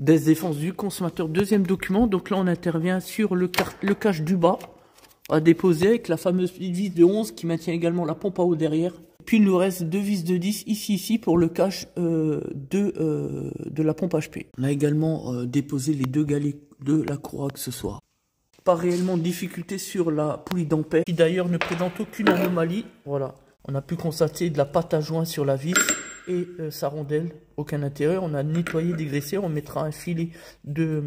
Défense du consommateur, deuxième document. Donc là, on intervient sur le cache du bas à déposer avec la fameuse vis de 11 qui maintient également la pompe à eau derrière. Puis il nous reste deux vis de 10 ici pour le cache de la pompe HP. On a également déposé les deux galets de la cour accessoire. Pas réellement de difficulté sur la poulie d'ampère qui d'ailleurs ne présente aucune anomalie. Voilà, on a pu constater de la pâte à joint sur la vis et sa rondelle, aucun intérêt. On a nettoyé, dégraissé, on mettra un filet de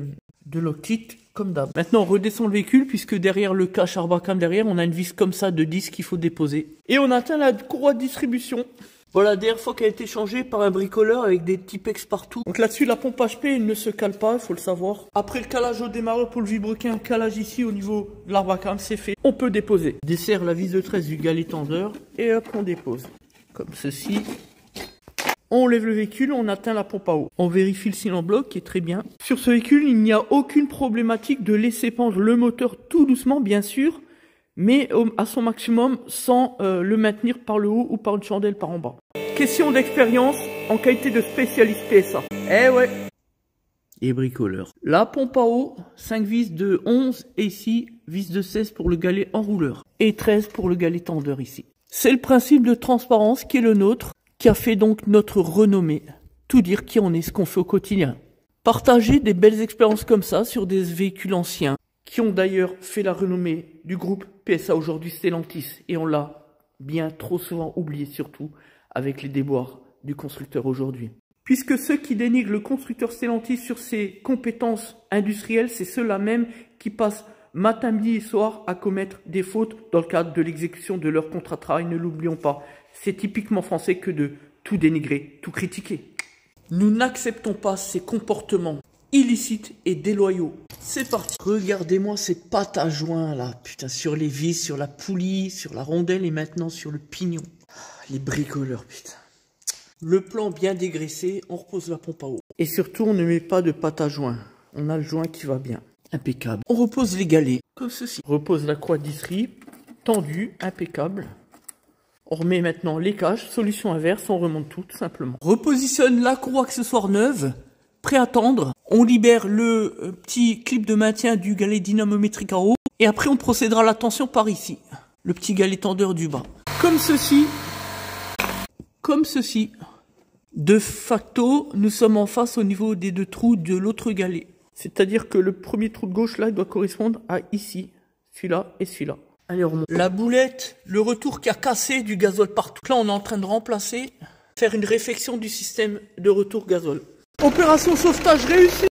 loctite comme d'hab. Maintenant on redescend le véhicule puisque derrière le cache Arbacam derrière on a une vis comme ça de 10 qu'il faut déposer. Et on atteint la courroie de distribution. Voilà, la dernière fois qu'elle a été changée par un bricoleur avec des Tipex partout. Donc là-dessus, la pompe HP elle ne se cale pas, il faut le savoir. Après le calage au démarreur pour le vilebrequin, calage ici au niveau de l'Arbacam, c'est fait. On peut déposer. Dessert la vis de 13 du galet tendeur et hop, on dépose. Comme ceci. On lève le véhicule, on atteint la pompe à eau. On vérifie le cylindre bloc qui est très bien. Sur ce véhicule, il n'y a aucune problématique de laisser pendre le moteur tout doucement, bien sûr, mais à son maximum sans le maintenir par le haut ou par une chandelle par en bas. Question d'expérience en qualité de spécialiste PSA. Eh ouais. Et bricoleur. La pompe à eau, 5 vis de 11 et ici, vis de 16 pour le galet enrouleur. Et 13 pour le galet tendeur ici. C'est le principe de transparence qui est le nôtre, qui a fait donc notre renommée. Tout dire qui on est, ce qu'on fait au quotidien. Partager des belles expériences comme ça sur des véhicules anciens, qui ont d'ailleurs fait la renommée du groupe PSA aujourd'hui Stellantis. Et on l'a bien trop souvent oublié surtout avec les déboires du constructeur aujourd'hui. Puisque ceux qui dénigrent le constructeur Stellantis sur ses compétences industrielles, c'est ceux-là même qui passent matin, midi et soir à commettre des fautes dans le cadre de l'exécution de leur contrat de travail. Ne l'oublions pas, c'est typiquement français que de tout dénigrer, tout critiquer. Nous n'acceptons pas ces comportements illicites et déloyaux. C'est parti. Regardez-moi ces pattes à joint là, putain, sur les vis, sur la poulie, sur la rondelle et maintenant sur le pignon. Les bricoleurs, putain. Le plan bien dégraissé, on repose la pompe à eau. Et surtout, on ne met pas de pâte à joint. On a le joint qui va bien. Impeccable. On repose les galets, comme ceci. On repose la croix d'isserie, tendue, impeccable. On remet maintenant les caches, solution inverse, on remonte tout simplement. Repositionne la courroie accessoire neuve, prêt à tendre. On libère le petit clip de maintien du galet dynamométrique à eau. Et après, on procédera à la tension par ici. Le petit galet tendeur du bas. Comme ceci. Comme ceci. De facto, nous sommes en face au niveau des deux trous de l'autre galet. C'est-à-dire que le premier trou de gauche, là, il doit correspondre à ici. Celui-là et celui-là. Allez, on remonte. La boulette, le retour qui a cassé du gazole partout. Là, on est en train de remplacer, faire une réfection du système de retour gazole. Opération sauvetage réussie.